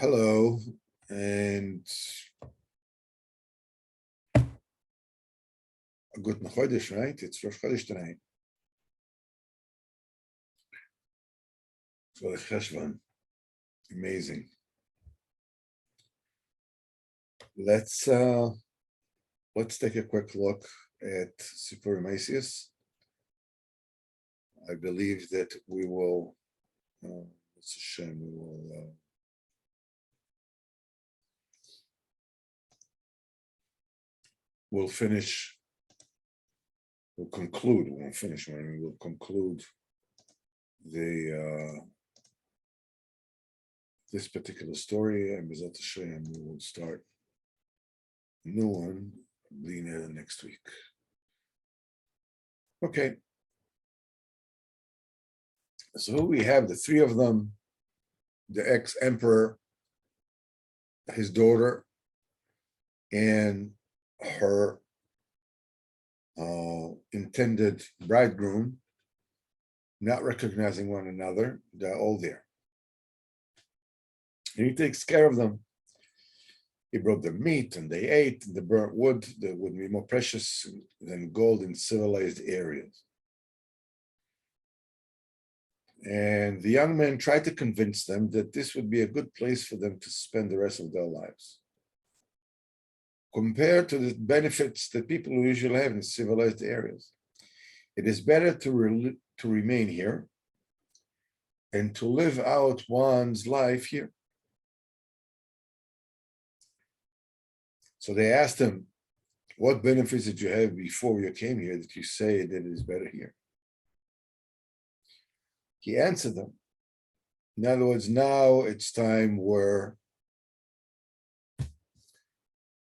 Hello, and a good Chodesh, right? It's Rosh Chodesh tonight. For the Cheshvan. Amazing. Let's take a quick look at Supermacius. I believe that we will. It's a shame. We will. We'll finish. We'll conclude. We won't finish. We will conclude the this particular story, and B'ezrat Hashem, we will start a new one next week. Okay. So we have the three of them, the ex-emperor, his daughter, and her intended bridegroom, not recognizing one another. They're all there. And he takes care of them. He brought them meat and they ate, the burnt wood that would be more precious than gold in civilized areas. And the young man tried to convince them that this would be a good place for them to spend the rest of their lives, compared to the benefits that people usually have in civilized areas. It is better to remain here and to live out one's life here. So they asked him, what benefits did you have before you came here that you say that it is better here? He answered them. In other words, now it's time where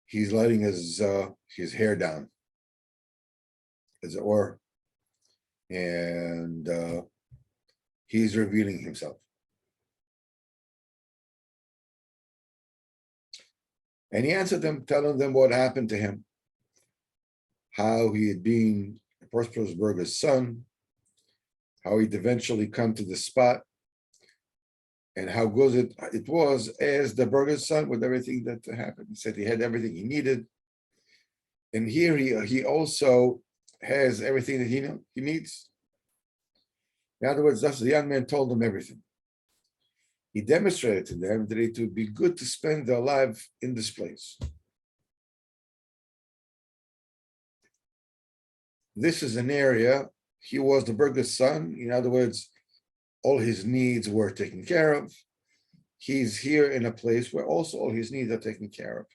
he's letting his hair down, as it were, and he's revealing himself. And he answered them, telling them what happened to him, how he had been a prosperous Burgher's son, how he'd eventually come to the spot, and how good it was as the Burgher's son with everything that happened. He said he had everything he needed. And here he also has everything that he needs. In other words, thus the young man told them everything. He demonstrated to them that it would be good to spend their life in this place. This is an area, he was the Burgher's son. In other words, all his needs were taken care of. He's here in a place where also all his needs are taken care of.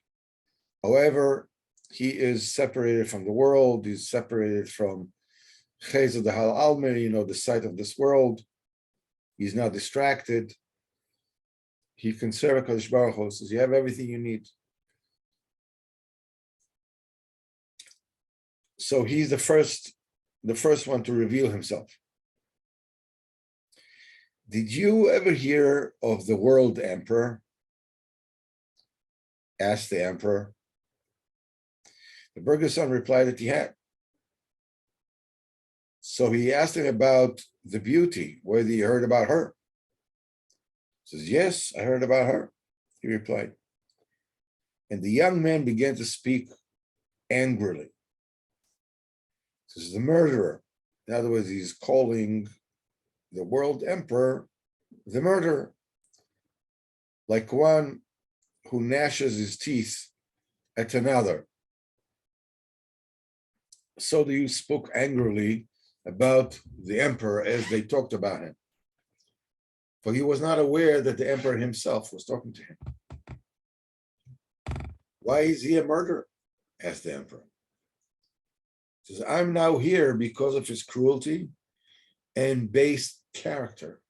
However, he is separated from the world. He's separated from Chesed the Hal Alme, the sight of this world. He's not distracted. He can serve HaKadosh Baruch Hu, says, you have everything you need. So he's the first one to reveal himself. Did you ever hear of the world emperor? Asked the emperor. The Burgher's son replied that he had. So he asked him about the beauty, whether he heard about her. He says, yes, I heard about her, he replied. And the young man began to speak angrily. He says, the murderer. In other words, he's calling the world emperor the murderer, like one who gnashes his teeth at another. So the youth spoke angrily about the emperor as they talked about him. For he was not aware that the emperor himself was talking to him. Why is he a murderer? Asked the emperor. He says, I'm now here because of his cruelty and base character.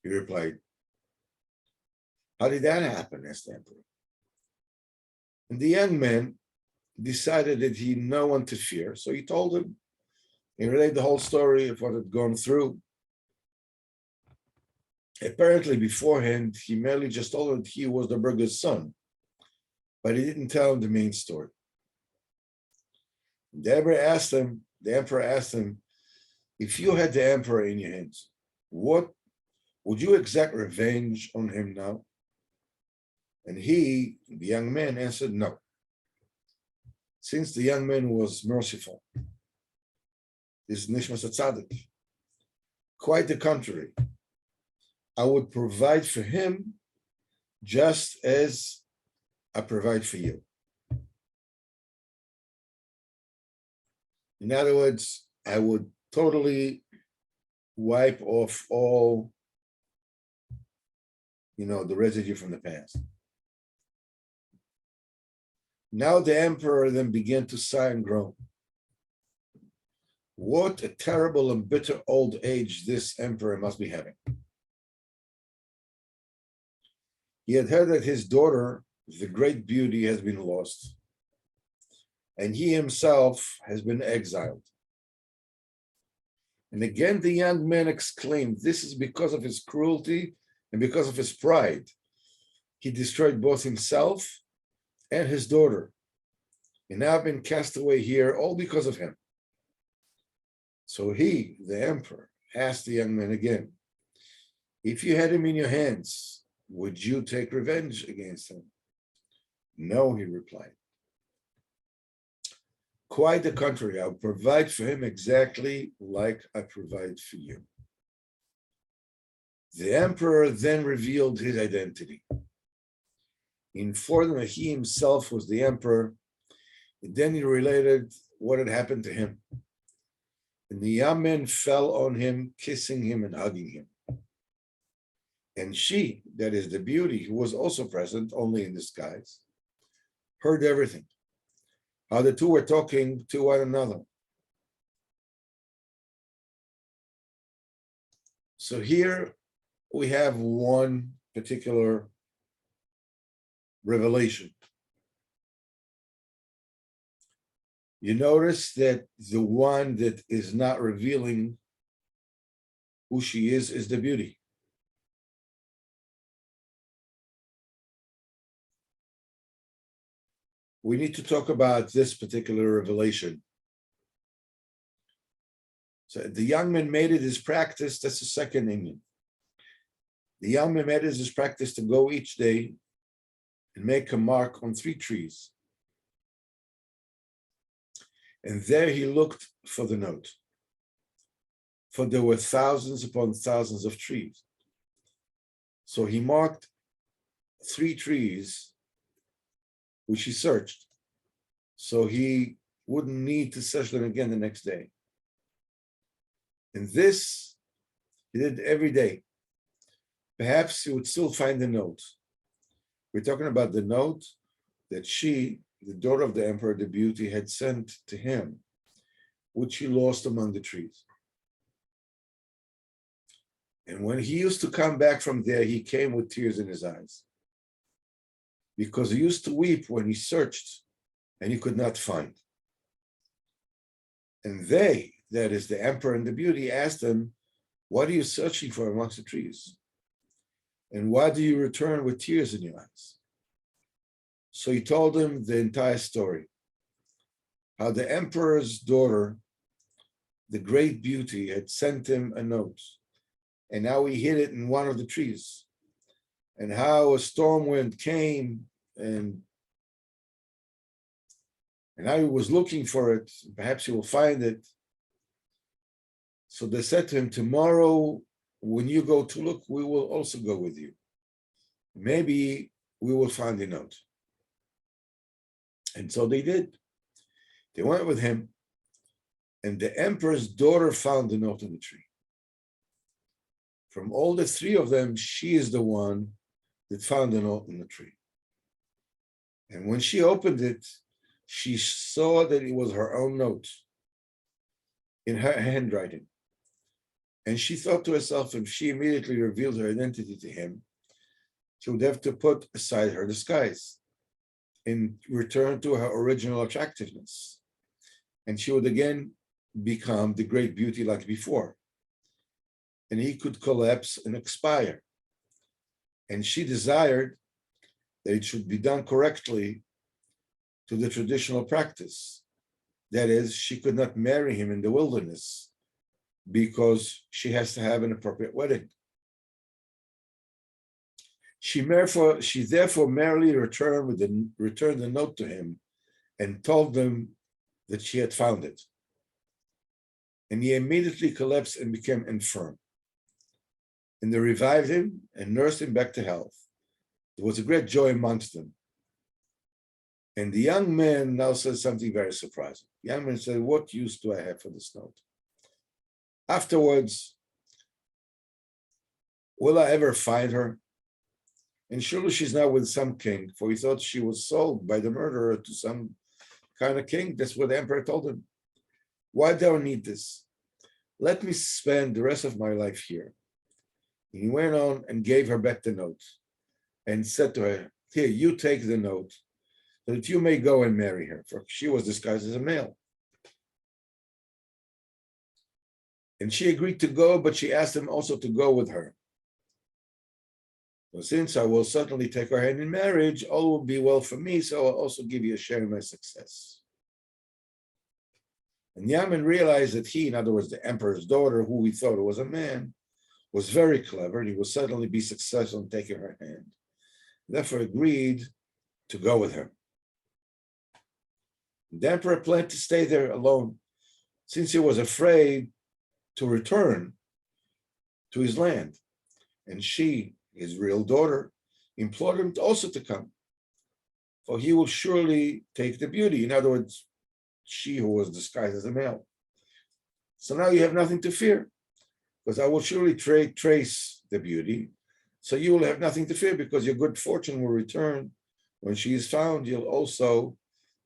He replied. How did that happen? Asked the emperor. And the young man decided that he had no one to fear. So he told him, he relayed the whole story of what had gone through. Apparently beforehand, he merely just told him he was the Burgher's son, but he didn't tell him the main story. The emperor asked him, if you had the emperor in your hands, what would you exact revenge on him now? And he, the young man, answered no. Since the young man was merciful, this is Nishmas Tzaddik. Quite the contrary. I would provide for him just as I provide for you. In other words, I would totally wipe off all, the residue from the past. Now the emperor then began to sigh and groan. What a terrible and bitter old age this emperor must be having. He had heard that his daughter, the great beauty, has been lost, and he himself has been exiled. And again, the young man exclaimed, this is because of his cruelty and because of his pride. He destroyed both himself and his daughter, and now been cast away here, all because of him. So he, the emperor, asked the young man again, if you had him in your hands, would you take revenge against him? No, he replied. Quite the contrary, I'll provide for him exactly like I provide for you. The emperor then revealed his identity. He informed him that he himself was the emperor, and then he related what had happened to him. And the young man fell on him, kissing him and hugging him. And she, that is the beauty, who was also present, only in disguise, heard everything, how the two were talking to one another. So here we have one particular revelation. You notice that the one that is not revealing who she is the beauty. We need to talk about this particular revelation. So the young man made it his practice, that's the second Indian. The young man made it his practice to go each day and make a mark on 3 trees. And there he looked for the note. For there were thousands upon thousands of trees. So he marked 3 trees which he searched, so he wouldn't need to search them again the next day. And this he did every day. Perhaps he would still find the note. We're talking about the note that she, the daughter of the emperor, the beauty, had sent to him, which he lost among the trees. And when he used to come back from there, he came with tears in his eyes, because he used to weep when he searched and he could not find. And they, that is the emperor and the beauty, asked him, what are you searching for amongst the trees? And why do you return with tears in your eyes? So he told them the entire story, how the emperor's daughter, the great beauty, had sent him a note, and now he hid it in one of the trees, and how a storm wind came and now he was looking for it. Perhaps he will find it. So they said to him, tomorrow when you go to look, we will also go with you. Maybe we will find the note. And so they did. They went with him, and the emperor's daughter found the note in the tree. From all the 3 of them, she is the one that found the note in the tree. And when she opened it, she saw that it was her own note in her handwriting. And she thought to herself, if she immediately revealed her identity to him, she would have to put aside her disguise and return to her original attractiveness. And she would again become the great beauty like before. And he could collapse and expire. And she desired that it should be done correctly to the traditional practice. That is, she could not marry him in the wilderness because she has to have an appropriate wedding. She therefore merely returned the note to him and told them that she had found it. And he immediately collapsed and became infirm. And they revived him and nursed him back to health. There was a great joy amongst them. And the young man now says something very surprising. The young man said, "What use do I have for this note? Afterwards, will I ever find her? And surely she's now with some king, for he thought she was sold by the murderer to some kind of king." That's what the emperor told him. "Why do I need this? Let me spend the rest of my life here." And he went on and gave her back the note and said to her, "Here, you take the note, so that you may go and marry her," for she was disguised as a male. And she agreed to go, but she asked him also to go with her. "Well, since I will certainly take her hand in marriage, all will be well for me, so I'll also give you a share in my success." And Yaman realized that he, in other words, the emperor's daughter, who he thought was a man, was very clever, and he will certainly be successful in taking her hand. Therefore agreed to go with her. The emperor planned to stay there alone, since he was afraid to return to his land. And she, his real daughter, implored him also to come, for he will surely take the beauty. In other words, she who was disguised as a male. "So now you have nothing to fear, because I will surely trace the beauty. So you will have nothing to fear, because your good fortune will return. When she is found, you'll also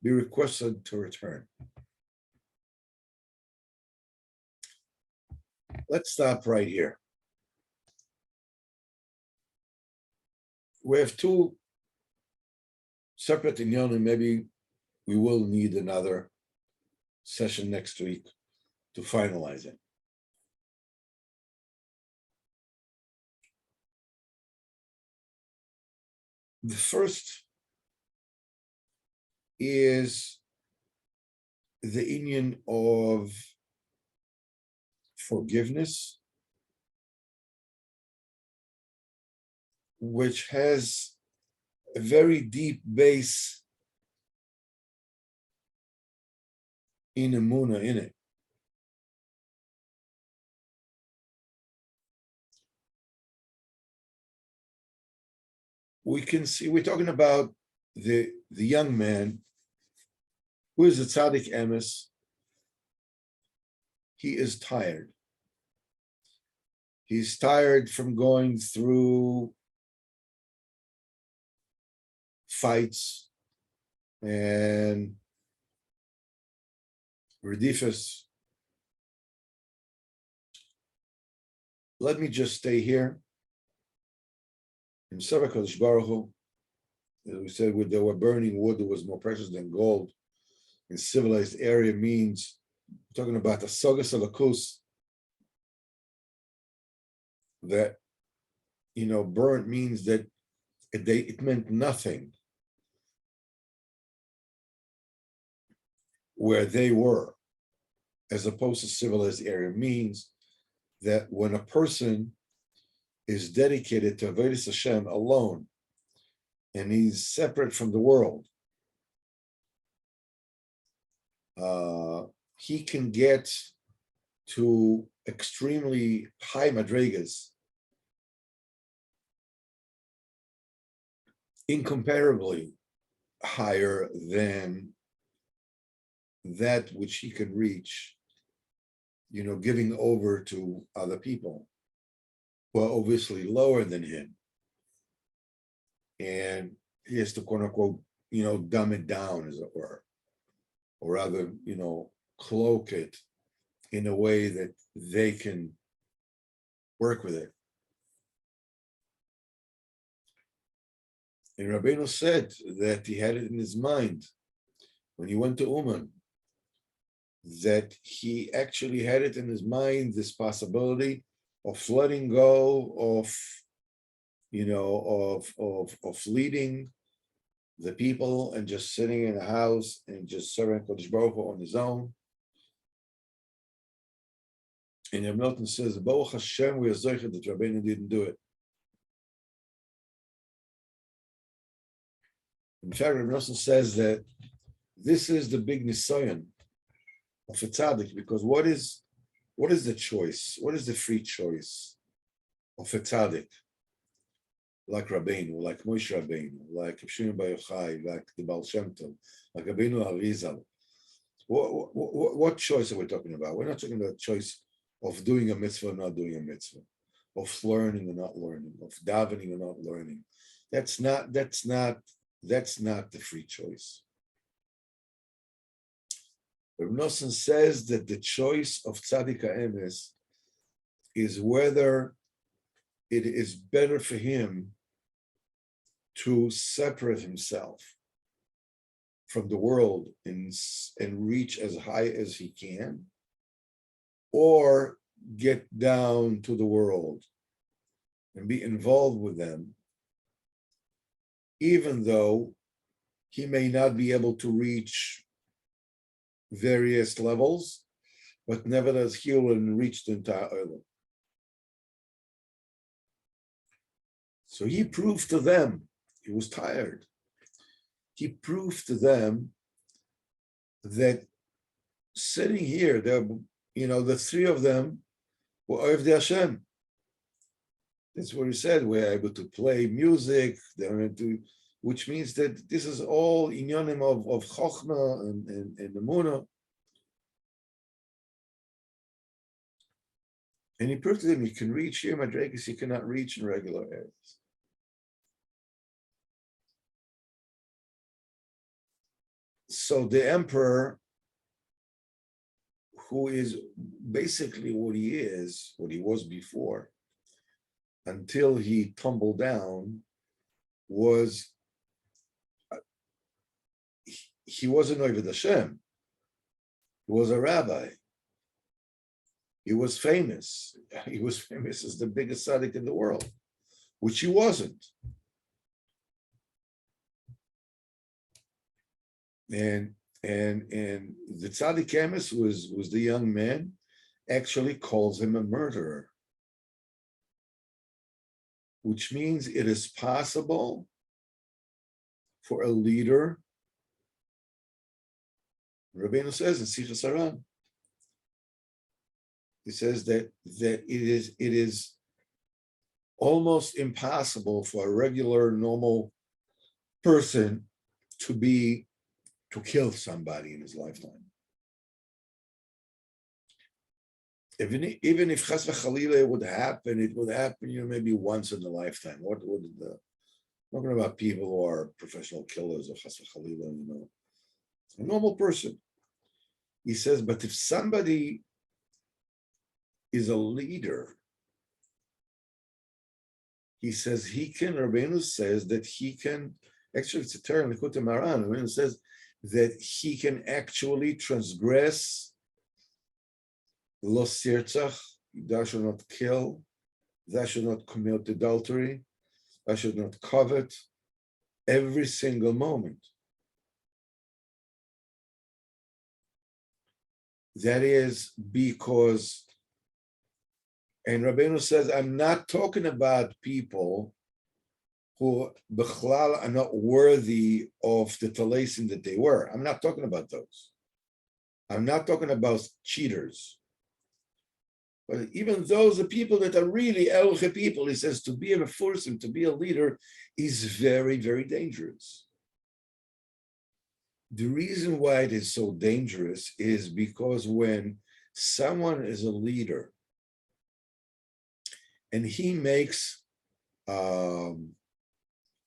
be requested to return." Let's stop right here. We have two separate inyanim. Maybe we will need another session next week to finalize it. The first is the inyan of forgiveness, which has a very deep base in Emunah in it. We can see, we're talking about the young man who is a tzaddik emes. He is tired. He's tired from going through fights and redifus. Let me just stay here. In Sarah Kodesh Baruch Hu, as we said, when they were burning wood that was more precious than gold in civilized area, means we're talking about the Sagas of Akus, that, burnt means that it meant nothing where they were, as opposed to civilized area, means that when a person is dedicated to Avodas Hashem alone, and he's separate from the world, he can get to extremely high madrigas, incomparably higher than that which he can reach, giving over to other people who are obviously lower than him. And he has to, quote unquote, dumb it down, as it were, or rather, cloak it in a way that they can work with it. And Rabbeinu said that he had it in his mind when he went to Uman, that he actually had it in his mind, this possibility of letting go of, of leading the people and just sitting in a house and just serving Kodesh Baruch Hu on his own. And Rav Milton says, Baruch Hashem, we are zocher that Rabbeinu didn't do it. In fact, Rabbi Nosson says that this is the big nisayon of a tzaddik, because what is the choice? What is the free choice of a tzaddik? Like Rabbeinu, like Moshe Rabbeinu, like Shimon Bar Yochai, like the Baal Shem Tov, like Rabbeinu Arizal. What choice are we talking about? We're not talking about choice of doing a mitzvah or not doing a mitzvah, of learning or not learning, of davening or not learning. That's not the free choice. Reb Nosson says that the choice of tzaddik ha'emes is whether it is better for him to separate himself from the world and reach as high as he can, or get down to the world and be involved with them, even though he may not be able to reach various levels, but nevertheless he will reach the entire island. So he proved to them, he was tired. He proved to them that sitting here, the three of them were Ovdei Hashem. That's what he said. We're able to play music, which means that this is all inyanim of Chochmah and Emunah. And he proved to them, you can reach here, Madregas, you cannot reach in regular areas. So the emperor, who is basically what he was before, until he tumbled down, he wasn't Oved Hashem. He was a rabbi. He was famous. He was famous as the biggest tzaddik in the world, which he wasn't. And the tzaddik emes was the young man, actually calls him a murderer, which means it is possible for a leader. Rabbeinu says in Sichas Haran, he says that it is almost impossible for a regular, normal person to kill somebody in his lifetime. Even if chas v'chalila it would happen maybe once in a lifetime. What would talking about people who are professional killers or chas v'chalila, a normal person. He says, but if somebody is a leader, he says Rabbeinu says that he can, actually it's a term, Likutei Moharan, Rabbeinu says that he can actually transgress lo sirtzach, thou shalt not kill, thou shalt not commit adultery, thou shalt not covet, every single moment. That is because, and Rabbeinu says, I'm not talking about people who b'chlal are not worthy of the talesim that they were. I'm not talking about those. I'm not talking about cheaters. But even those are people that are really elche people. He says to be a mefursim, to be a leader, is very, very dangerous. The reason why it is so dangerous is because when someone is a leader and he makes a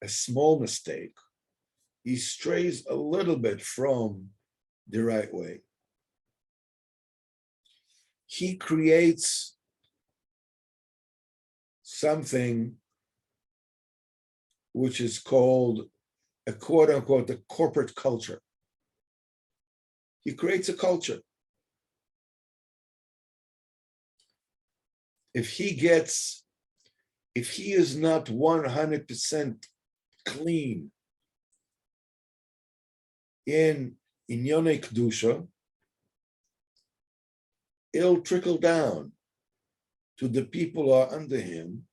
small mistake, he strays a little bit from the right way. He creates something which is called a quote unquote, a corporate culture. He creates a culture. If he is not 100% clean in Inyonei Kedusha, it'll trickle down to the people who are under him,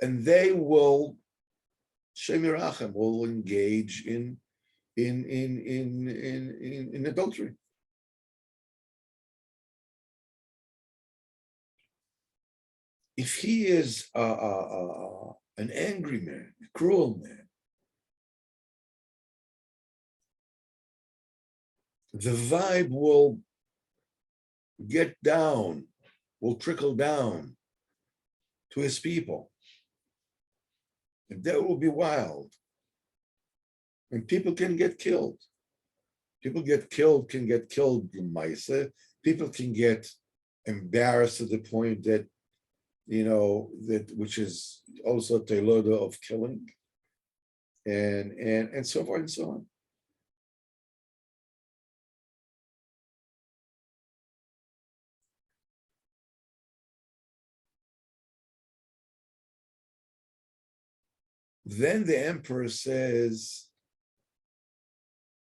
and they will Shemirachem will engage in adultery. If he is an angry man, a cruel man, the vibe will get down, will trickle down to his people. And that will be wild. And people can get killed. People can get killed in Maisa. People can get embarrassed to the point that, that which is also teloda of killing, and so forth and so on. Then the emperor says,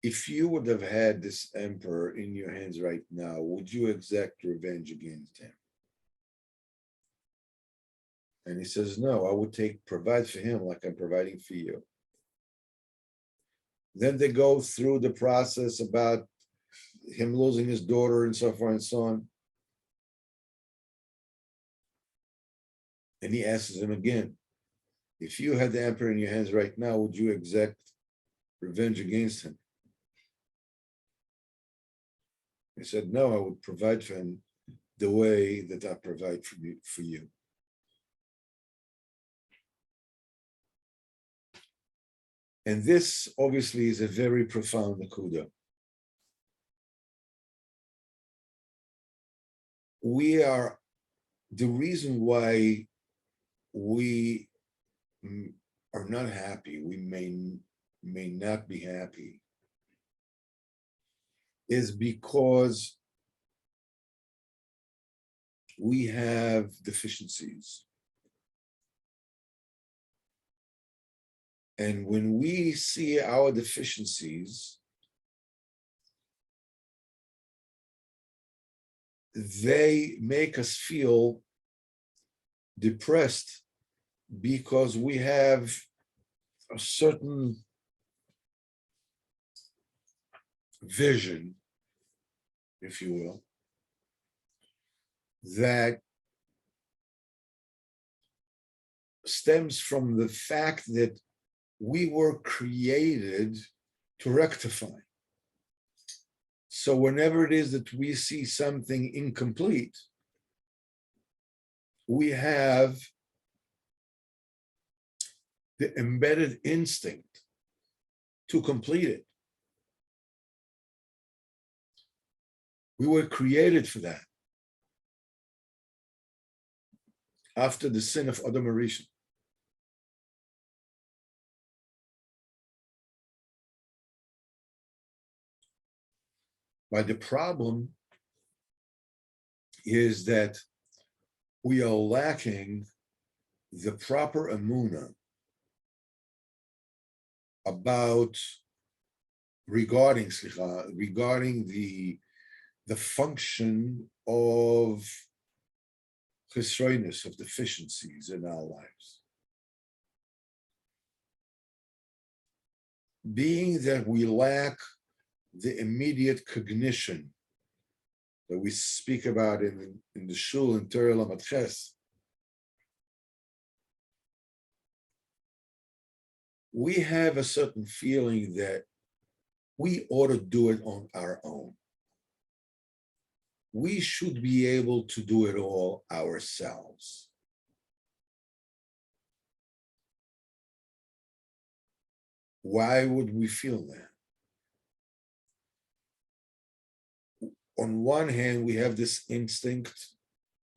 if you would have had this emperor in your hands right now, would you exact revenge against him? And he says, no, I would provide for him like I'm providing for you. Then they go through the process about him losing his daughter and so forth and so on. And he asks him again, if you had the emperor in your hands right now, would you exact revenge against him? He said, no, I would provide for him the way that I provide for you. And this obviously is a very profound nakuda. The reason why we are not happy, we may not be happy, is because we have deficiencies. And when we see our deficiencies, they make us feel depressed because we have a certain vision, if you will, that stems from the fact that we were created to rectify. So whenever it is that we see something incomplete, we have the embedded instinct to complete it. We were created for that. After the sin of Adam Arishon. But the problem is that we are lacking the proper emunah regarding the function of chesroinus, of deficiencies in our lives. Being that we lack the immediate cognition that we speak about in the shul in Torah Lamed Ches, we have a certain feeling that we ought to do it on our own. We should be able to do it all ourselves. Why would we feel that? On one hand, we have this instinct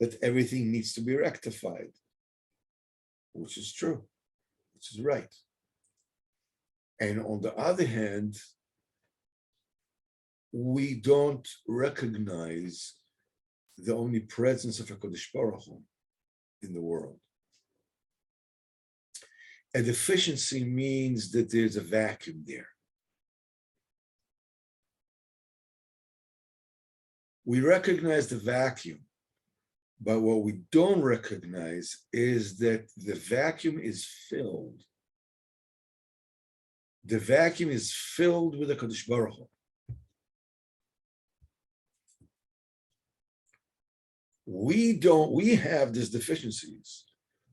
that everything needs to be rectified, which is true, which is right. And on the other hand, we don't recognize the omnipresence of HaKadosh Baruch Hu in the world. A deficiency means that there's a vacuum there. We recognize the vacuum, but what we don't recognize is that the vacuum is filled The vacuum is filled with the Kadosh Baruch Hu. We have these deficiencies.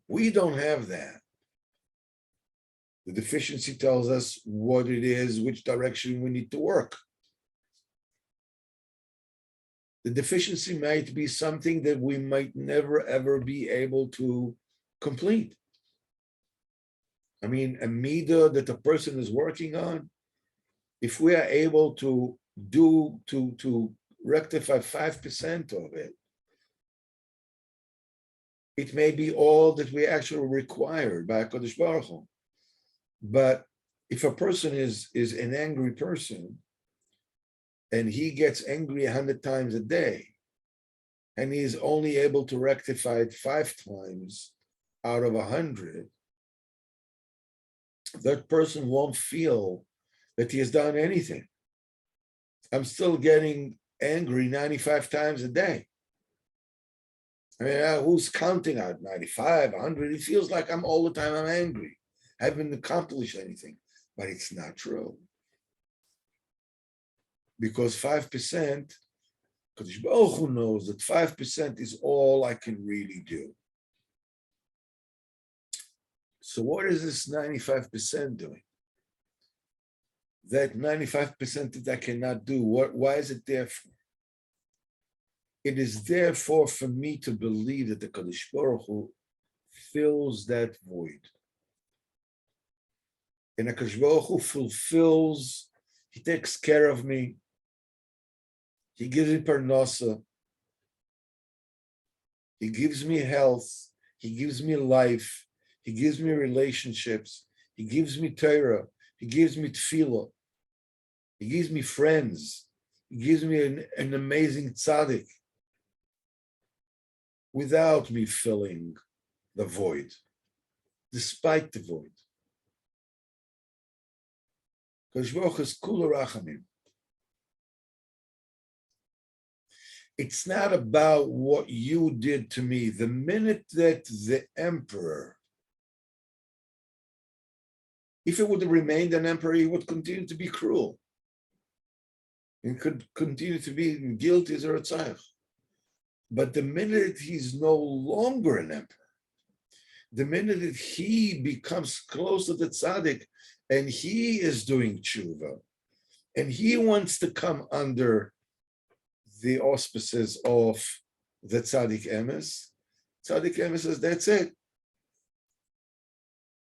We don't have that. The deficiency tells us what it is, which direction we need to work. The deficiency might be something that we might never, ever be able to complete. I mean, a midah that a person is working on, if we are able to rectify 5% of it, it may be all that we actually required by HaKadosh Baruch Hu. But if a person is an angry person, and he gets angry 100 times a day, and he is only able to rectify it 5 times out of 100, that person won't feel that he has done anything. I'm still getting angry 95 times a day. I mean, who's counting out 95, 100? It feels like I'm all the time I'm angry. I haven't accomplished anything, but it's not true. Because 5%, Kadosh Baruch Hu knows that 5% is all I can really do. So what is this 95% doing? That 95% that I cannot do, why is it there for? It is therefore for me to believe that the Kadosh Baruch Hu fills that void. And the Kadosh Baruch Hu fulfills, he takes care of me, he gives me parnasa, he gives me health, he gives me life, he gives me relationships, he gives me Torah, he gives me tefillah, he gives me friends, he gives me an amazing tzaddik without me filling the void, despite the void. Kadosh Baruch Hu is kula rachamim. It's not about what you did to me. The minute that the emperor, if it would have remained an emperor, he would continue to be cruel. He could continue to be guilty as a Ratzayach. But the minute he's no longer an emperor, the minute that he becomes close to the tzaddik and he is doing tshuva, and he wants to come under the auspices of the tzaddik emes says, that's it.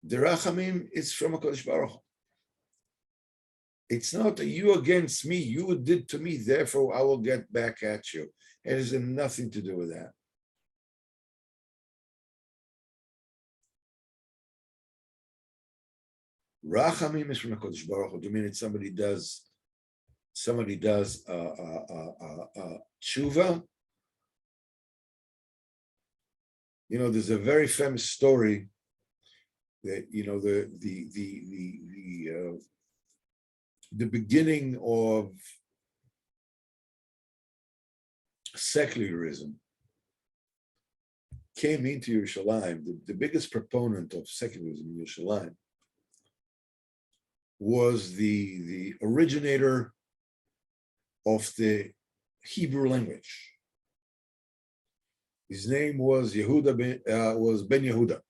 The rachamim is from HaKadosh Baruch Hu. It's not you against me, you did to me, therefore I will get back at you. It has nothing to do with that. Rachamim is from HaKadosh Baruch Hu. The minute somebody does tshuva. You know, there's a very famous story that, you know, the beginning of secularism came into Yerushalayim. The biggest proponent of secularism in Yerushalayim was the originator of the Hebrew language. His name was Ben Yehuda.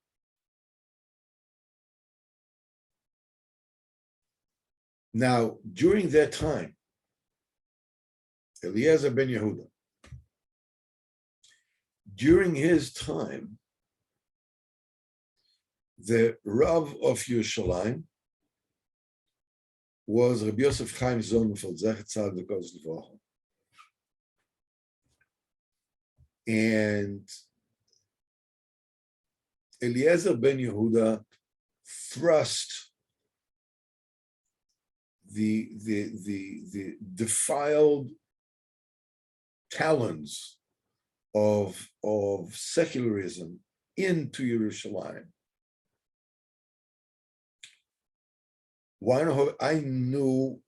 Now, during that time, Eliezer Ben Yehuda, during his time, the Rav of Yerushalayim was Rabbi Yosef Chaim Zonenfeld, Zachet Tzad V'Kodesh L'Vrocha. And Eliezer Ben Yehuda thrust the defiled talons of secularism into Yerushalayim. I knew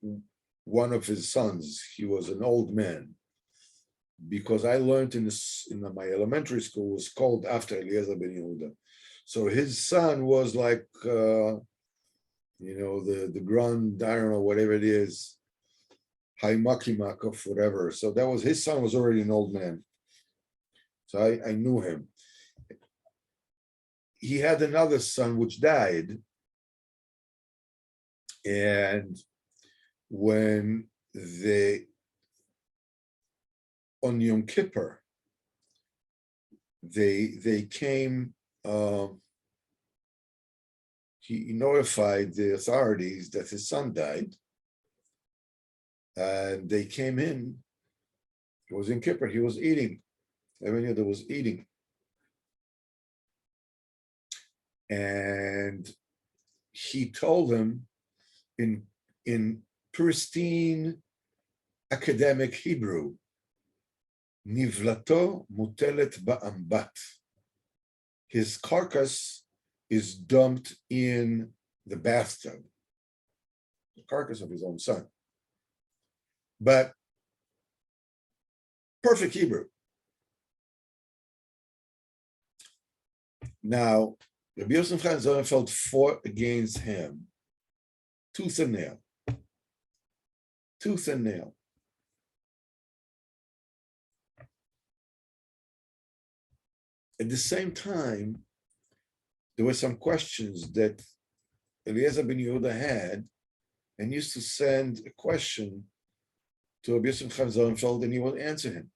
one of his sons. He was an old man, because I learned in my elementary school was called after Eliezer Ben Yehuda. So his son was like the grand, I don't know, whatever it is, Haimakimaka, whatever. So that was, his son was already an old man. So I knew him. He had another son which died. And when on Yom Kippur, they came, he notified the authorities that his son died. And they came in, it was in Kippur, he was eating. Everyone knew was eating. And he told them in pristine academic Hebrew, Nivlato mutelet ba'ambat. His carcass is dumped in the bathtub, the carcass of his own son. But perfect Hebrew. Now, Rabbi Yosef Chaim Sonnenfeld fought against him tooth and nail. Tooth and nail. At the same time, there were some questions that Eliezer ben Yehuda had, and used to send a question to Rabbi Yosef Chaim Sonnenfeld, and he would answer him.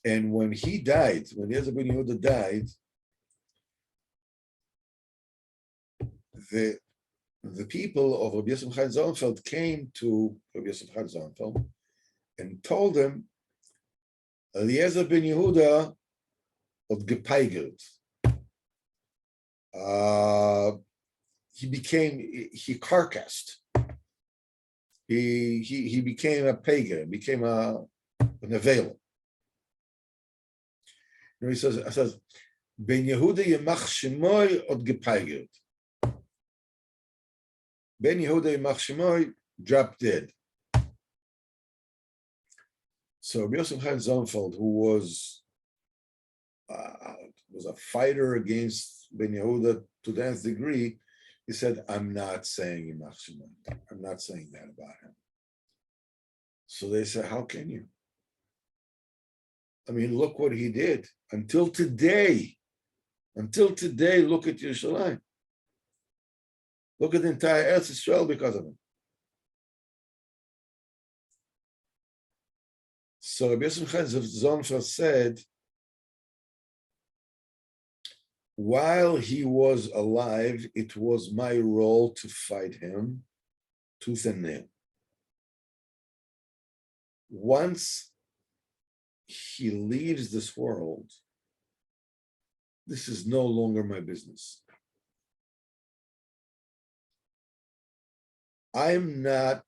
And when he died, when Eliezer ben Yehuda died, the people of Rabbi Yosef Chaim Sonnenfeld came to Rabbi Yosef Chaim Sonnenfeld and told him, Eliezer ben Yehuda had gepeigert. He carcassed. He became a pagan, became an aveler. He says, Ben Yehuda Yemach Shemoy od gepeigert. Ben Yehuda Yemach Shemoy dropped dead. So Rabbi Yosef Chaim Sonnenfeld, who was a fighter against Ben Yehuda to the nth degree, he said, I'm not saying Yemach Shemoy. I'm not saying that about him. So they said, how can you? I mean, look what he did. Until today, look at Yerushalayim. Look at the entire Eretz Yisrael because of him. So Rabbi Yosef Chaim Sonnenfeld said, while he was alive, it was my role to fight him tooth and nail. Once he leaves this world, this is no longer my business. I'm not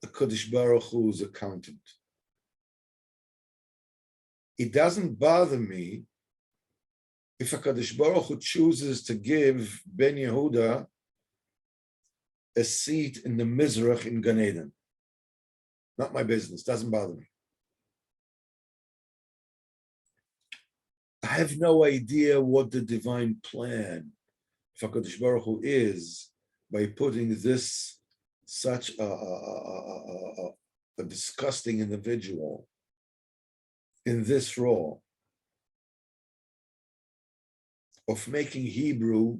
a Kodesh Baruch Hu's accountant. It doesn't bother me if a Kadosh Baruch Hu chooses to give Ben Yehuda a seat in the Mizrach in Gan Eden. Not my business, doesn't bother me. I have no idea what the divine plan for Kadosh Baruch Hu is by putting this such a disgusting individual in this role of making Hebrew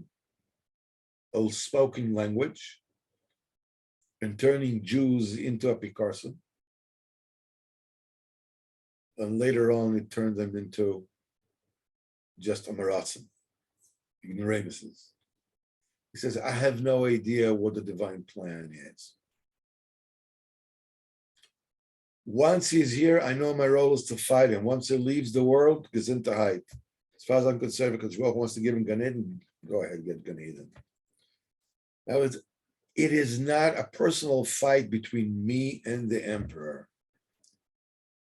a spoken language and turning Jews into apikarsim. And later on, it turned them into just amaratzim, ignoramuses. He says, I have no idea what the divine plan is. Once he's here, I know my role is to fight him. Once he leaves the world, gesundheit. As far as I'm concerned, because Baruch wants to give him Gan Eden, go ahead, get Gan Eden. Now, it is not a personal fight between me and the emperor.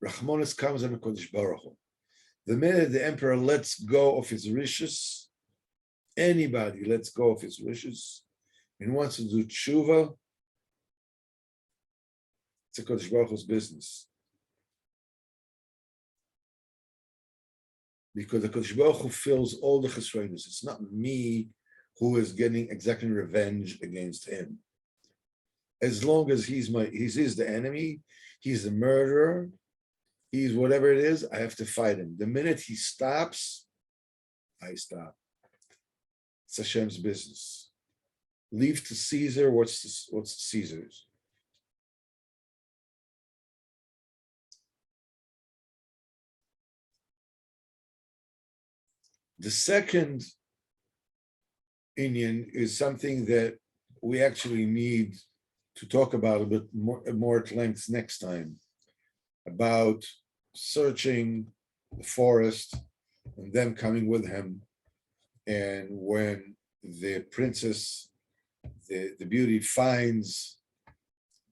Rachmanis comes in Kodesh Baruch Hu. The minute the emperor lets go of his wishes, anybody lets go of his wishes and wants to do tshuva, it's a Kodesh Baruch Hu's business. Because the Kodesh Baruch Hu fills all the chesronos. It's not me who is getting exactly revenge against him. As long as he's the enemy, he's the murderer, he's whatever it is, I have to fight him. The minute he stops, I stop. It's Hashem's business. Leave to Caesar what's Caesar's. The second Indian is something that we actually need to talk about a bit more at length next time, about searching the forest and them coming with him. And when the princess, the beauty, finds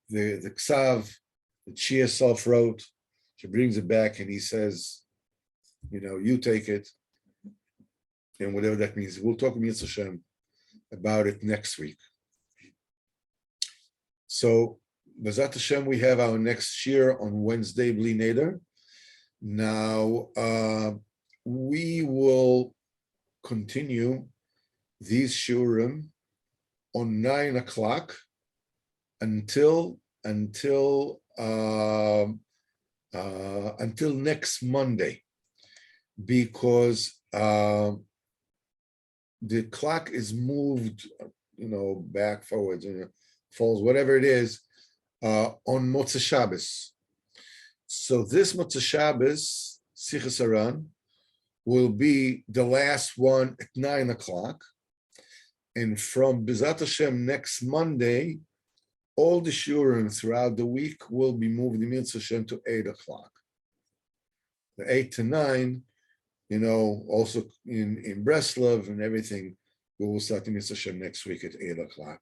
the ksav that she herself wrote, she brings it back and he says, you take it. And whatever that means, we'll talk with Hashem about it next week. So, B'ezrat Hashem, we have our next shir on Wednesday, Bli Neder. Now, we will continue these shurim on 9 o'clock until next Monday, because the clock is moved, back, forwards, falls, whatever it is, on Motzei Shabbos. So this Motzei Shabbos, Sichas Haran, will be the last one at 9 o'clock. And from B'ezrat Hashem next Monday, all the shurim throughout the week will be moved in Hashem to 8 o'clock. The 8 to 9, also in Breslov and everything, we will start in Hashem next week at 8 o'clock.